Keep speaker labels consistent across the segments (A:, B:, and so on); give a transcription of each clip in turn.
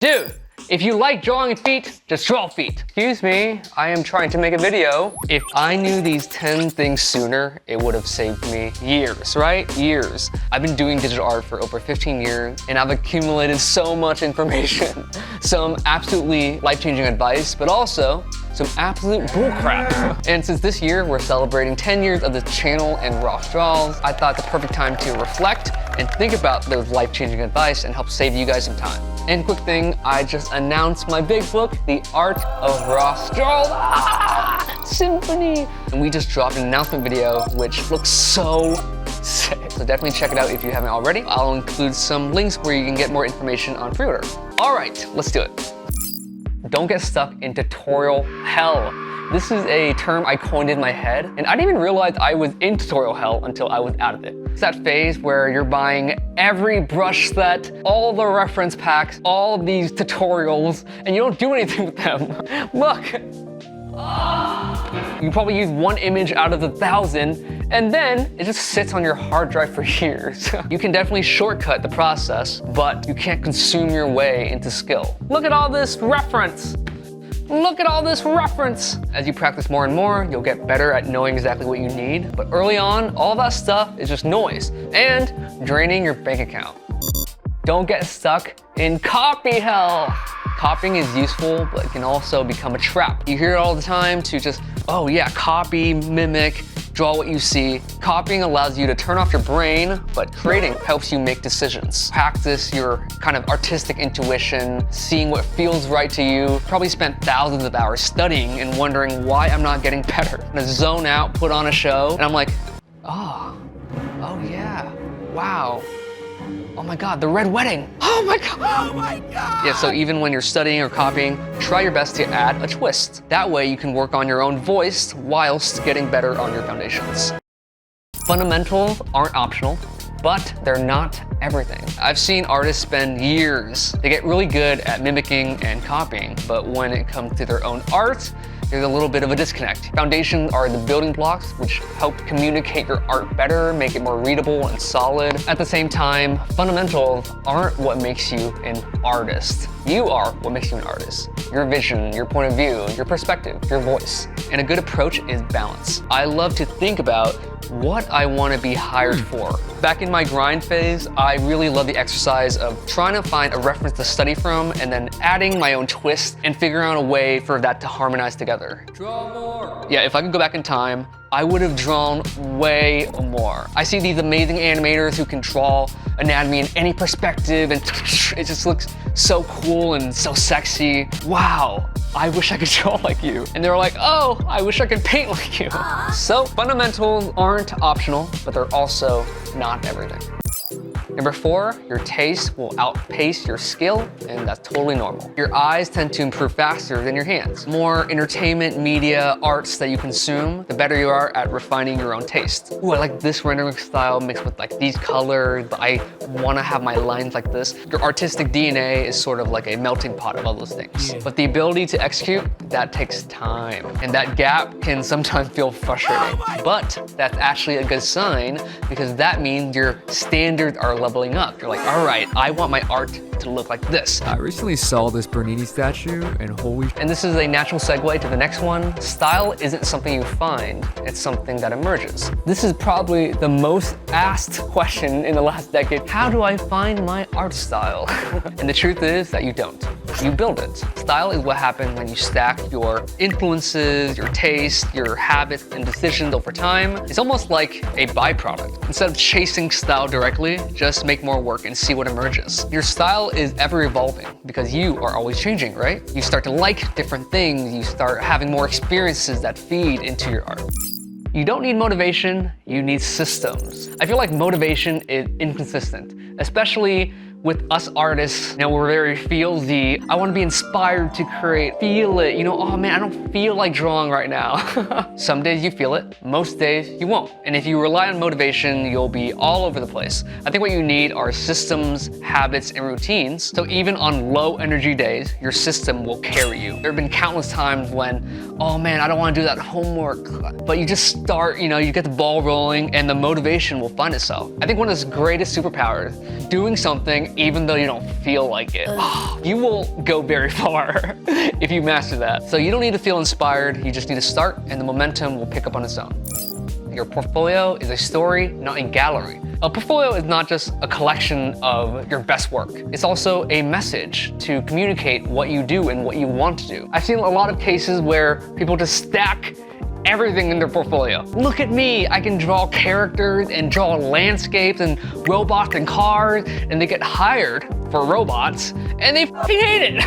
A: Dude, if you like drawing feet, just draw feet. Excuse me, I am trying to make a video. If I knew these 10 things sooner, it would have saved me years, right? Years. I've been doing digital art for over 15 years, and I've accumulated so much information. Some absolutely life-changing advice, but also some absolute bullcrap. And since this year, we're celebrating 10 years of the channel and raw straws, I thought the perfect time to reflect and think about those life-changing advice and help save you guys some time. And quick thing, I just announced my big book, The Art of Raw Straws Symphony. And we just dropped an announcement video, which looks so sick. So definitely check it out if you haven't already. I'll include some links where you can get more information on pre-order. All right, let's do it. Don't get stuck in tutorial hell. This is a term I coined in my head, and I didn't even realize I was in tutorial hell until I was out of it. It's that phase where you're buying every brush set, all the reference packs, all of these tutorials, and you don't do anything with them. Look. You probably use one image out of 1,000, and then it just sits on your hard drive for years. You can definitely shortcut the process, but you can't consume your way into skill. Look at all this reference. Look at all this reference. As you practice more and more, you'll get better at knowing exactly what you need. But early on, all that stuff is just noise and draining your bank account. Don't get stuck in copy hell. Copying is useful, but it can also become a trap. You hear it all the time to just, oh yeah, copy, mimic, draw what you see. Copying allows you to turn off your brain, but creating helps you make decisions. Practice your kind of artistic intuition, seeing what feels right to you. Probably spent thousands of hours studying and wondering why I'm not getting better. And I zone out, put on a show, and I'm like, oh yeah, wow. Oh my God, the red wedding. Oh my God, oh my God. Yeah, so even when you're studying or copying, try your best to add a twist. That way you can work on your own voice whilst getting better on your foundations. Fundamentals aren't optional, but they're not everything. I've seen artists spend years. They get really good at mimicking and copying, but when it comes to their own art, there's a little bit of a disconnect. Foundations are the building blocks which help communicate your art better, make it more readable and solid. At the same time, fundamentals aren't what makes you an artist. You are what makes you an artist. Your vision, your point of view, your perspective, your voice. And a good approach is balance. I love to think about what I want to be hired for. Back in my grind phase, I really love the exercise of trying to find a reference to study from and then adding my own twist and figuring out a way for that to harmonize together. Draw more. Yeah, if I could go back in time, I would have drawn way more. I see these amazing animators who can draw anatomy in any perspective and it just looks so cool and so sexy. Wow, I wish I could draw like you. And they're like, oh, I wish I could paint like you. So fundamentals aren't optional, but they're also not everything. Number 4, your taste will outpace your skill, and that's totally normal. Your eyes tend to improve faster than your hands. More entertainment, media, arts that you consume, the better you are at refining your own taste. Ooh, I like this rendering style mixed with like these colors, but I wanna have my lines like this. Your artistic DNA is sort of like a melting pot of all those things. But the ability to execute, that takes time. And that gap can sometimes feel frustrating. But that's actually a good sign because that means your standards are leveling up. You're like, all right, I want my art to look like this.
B: I recently saw this Bernini statue and holy.
A: And this is a natural segue to the next one. Style isn't something you find, it's something that emerges. This is probably the most asked question in the last decade. How do I find my art style? And the truth is that you don't. You build it. Style is what happens when you stack your influences, your taste, your habits and decisions over time. It's almost like a byproduct. Instead of chasing style directly, just make more work and see what emerges. Your style is ever evolving because you are always changing, right? You start to like different things. You start having more experiences that feed into your art. You don't need motivation, you need systems. I feel like motivation is inconsistent, especially with us artists. Now we're very feelsy. I want to be inspired to create, feel it. You know, oh man, I don't feel like drawing right now. Some days you feel it, most days you won't. And if you rely on motivation, you'll be all over the place. I think what you need are systems, habits, and routines. So even on low energy days, your system will carry you. There have been countless times when, oh man, I don't want to do that homework. But you just start, you get the ball rolling and the motivation will find itself. I think one of the greatest superpowers, doing something everything, even though you don't feel like it. You will go very far if you master that. So you don't need to feel inspired, you just need to start and the momentum will pick up on its own. Your portfolio is a story, not a gallery. A portfolio is not just a collection of your best work. It's also a message to communicate what you do and what you want to do. I've seen a lot of cases where people just stack everything in their portfolio. Look at me, I can draw characters and draw landscapes and robots and cars, and they get hired for robots and they fucking hate it.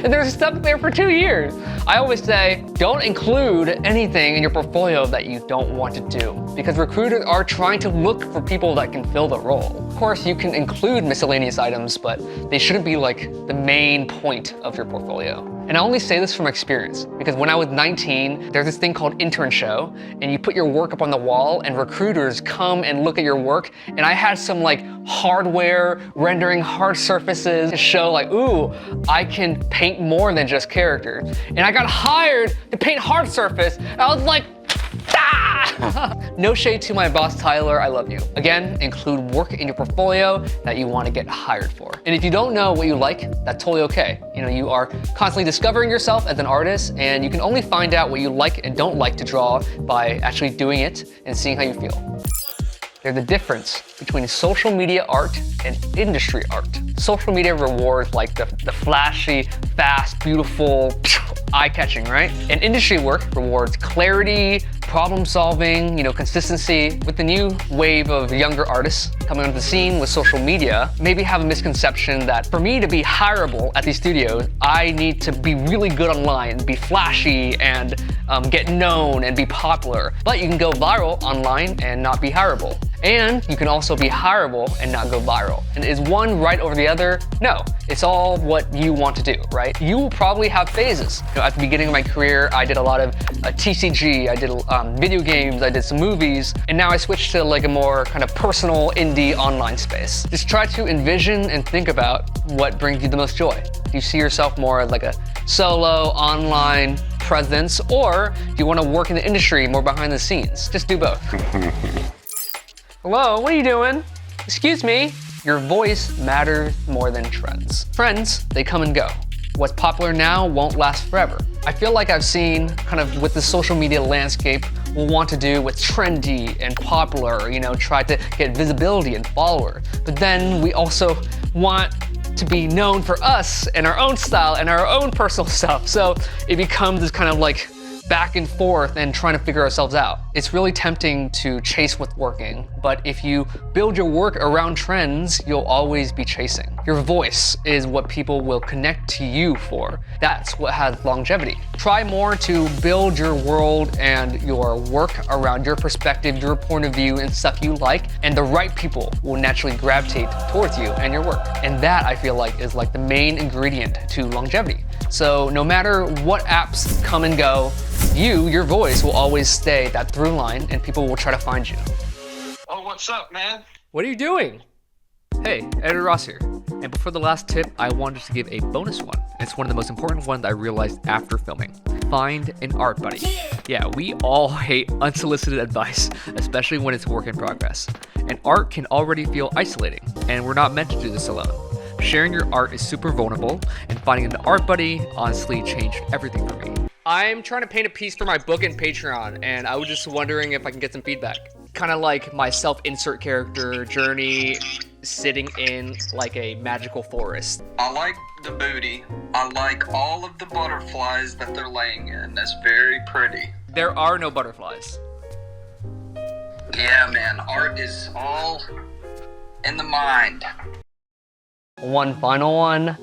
A: And they're stuck there for 2 years. I always say, don't include anything in your portfolio that you don't want to do, because recruiters are trying to look for people that can fill the role. Of course, you can include miscellaneous items, but they shouldn't be like the main point of your portfolio. And I only say this from experience, because when I was 19, there's this thing called intern show, and you put your work up on the wall and recruiters come and look at your work, and I had some like hardware rendering hard surfaces to show like, ooh, I can paint more than just characters. And I got hired to paint hard surface, and I was like, ah! No shade to my boss, Tyler, I love you. Again, include work in your portfolio that you want to get hired for. And if you don't know what you like, that's totally okay. You know, you are constantly discovering yourself as an artist, and you can only find out what you like and don't like to draw by actually doing it and seeing how you feel. There's a difference between social media art and industry art. Social media rewards like the flashy, fast, beautiful, eye-catching, right? And industry work rewards clarity, problem solving, consistency. With the new wave of younger artists coming onto the scene with social media, maybe have a misconception that for me to be hireable at these studios, I need to be really good online, be flashy, and get known and be popular. But you can go viral online and not be hireable. And you can also be hireable and not go viral. And is one right over the other? No, it's all what you want to do, right? You will probably have phases. At the beginning of my career, I did a lot of TCG, I did video games, I did some movies, and now I switched to like a more kind of personal indie online space. Just try to envision and think about what brings you the most joy. Do you see yourself more as like a solo online presence, or do you want to work in the industry more behind the scenes? Just do both. Hello, what are you doing? Excuse me. Your voice matters more than trends. Trends, they come and go. What's popular now won't last forever. I feel like I've seen kind of with the social media landscape, we'll want to do what's trendy and popular, try to get visibility and followers. But then we also want to be known for us and our own style and our own personal stuff. So it becomes this kind of like back and forth and trying to figure ourselves out. It's really tempting to chase what's working, but if you build your work around trends, you'll always be chasing. Your voice is what people will connect to you for. That's what has longevity. Try more to build your world and your work around your perspective, your point of view, and stuff you like, and the right people will naturally gravitate towards you and your work. And that, I feel like, is like the main ingredient to longevity. So no matter what apps come and go, your voice will always stay that through line, and people will try to find you.
C: Oh, what's up, man?
A: What are you doing? Hey, Editor Ross here. And before the last tip, I wanted to give a bonus one. It's one of the most important ones I realized after filming. Find an art buddy. Yeah, we all hate unsolicited advice, especially when it's work in progress. And art can already feel isolating, and we're not meant to do this alone. Sharing your art is super vulnerable, and finding an art buddy honestly changed everything for me. I'm trying to paint a piece for my book and Patreon, and I was just wondering if I can get some feedback. Kind of like my self-insert character journey sitting in like a magical forest.
C: I like the booty. I like all of the butterflies that they're laying in. That's very pretty.
A: There are no butterflies.
C: Yeah, man. Art is all in the mind.
A: One final one.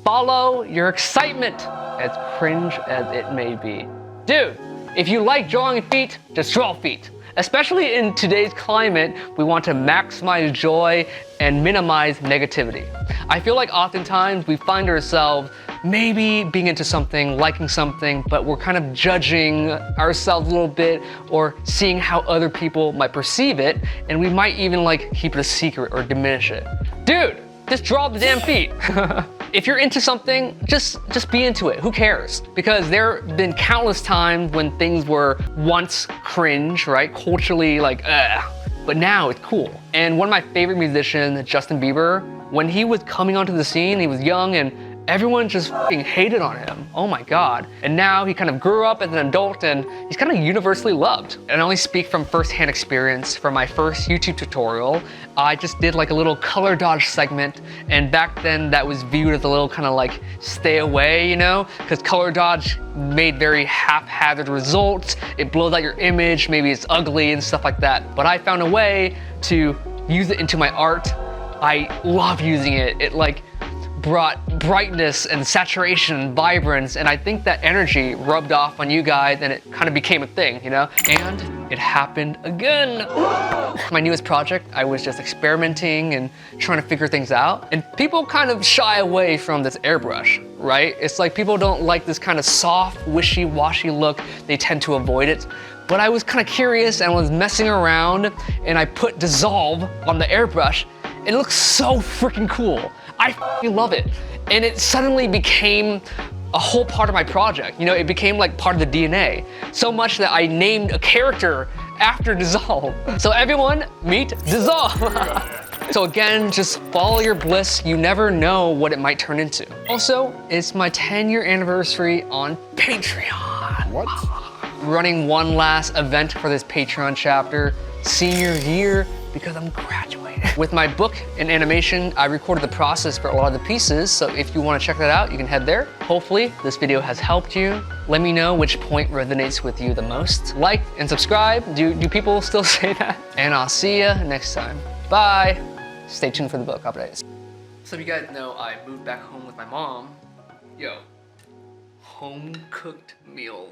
A: Follow your excitement, as cringe as it may be. Dude, if you like drawing feet, just draw feet. Especially in today's climate, we want to maximize joy and minimize negativity. I feel like oftentimes we find ourselves maybe being into something, liking something, but we're kind of judging ourselves a little bit or seeing how other people might perceive it, and we might even like keep it a secret or diminish it. Dude, just draw the damn feet. If you're into something, just be into it. Who cares? Because there have been countless times when things were once cringe, right? Culturally like, ugh. But now it's cool. And one of my favorite musicians, Justin Bieber, when he was coming onto the scene, he was young and everyone just fucking hated on him. Oh my God. And now he kind of grew up as an adult and he's kind of universally loved. And I only speak from firsthand experience. For my first YouTube tutorial, I just did like a little color dodge segment. And back then that was viewed as a little kind of like stay away, you know? Because color dodge made very haphazard results. It blows out your image, maybe it's ugly and stuff like that. But I found a way to use it into my art. I love using it. It like brought brightness and saturation and vibrance, and I think that energy rubbed off on you guys and it kind of became a thing, you know? And it happened again. My newest project, I was just experimenting and trying to figure things out, and people kind of shy away from this airbrush, right? It's like people don't like this kind of soft, wishy-washy look. They tend to avoid it. But I was kind of curious and was messing around, and I put dissolve on the airbrush. It looks so freaking cool. I f***ing love it. And it suddenly became a whole part of my project. You know, it became like part of the DNA. So much that I named a character after Dissolve. So everyone, meet Dissolve. So again, just follow your bliss. You never know what it might turn into. Also, it's my 10-year anniversary on Patreon.
D: What?
A: Running one last event for this Patreon chapter, senior year, because I'm graduating. With my book and animation, I recorded the process for a lot of the pieces, so if you want to check that out, you can head there. Hopefully, this video has helped you. Let me know which point resonates with you the most. Like and subscribe. Do people still say that? And I'll see you next time. Bye. Stay tuned for the book updates. So you guys know I moved back home with my mom. Yo, home-cooked meal.